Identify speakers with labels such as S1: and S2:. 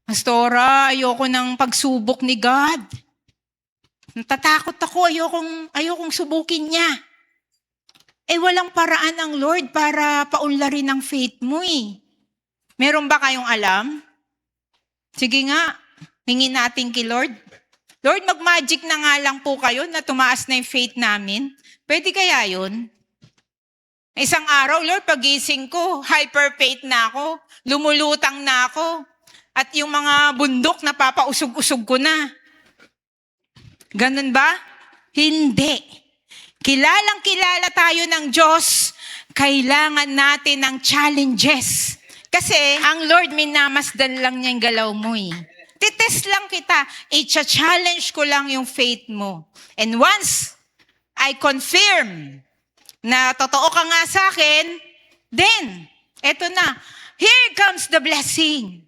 S1: Pastora, ayoko ng pagsubok ni God. Natatakot ako, ayokong subukin niya. Walang paraan ang Lord para paunlarin ang faith mo eh. Meron ba kayong alam? Sige nga, hingin natin kay Lord. Lord, mag-magic na nga lang po kayo na tumaas na yung faith namin. Pwede kaya yun? Isang araw, Lord, pagising ko, hyper faith na ako, lumulutang na ako, at yung mga bundok napapausog-usog ko na. Ganun ba? Hindi. Kilalang kilala tayo ng Diyos, kailangan natin ng challenges. Kasi ang Lord, minamasdan lang niya yung galaw mo eh. Titest lang kita, i-challenge ko lang yung faith mo. And once I confirm na totoo ka nga sa akin, then, eto na, here comes the blessing.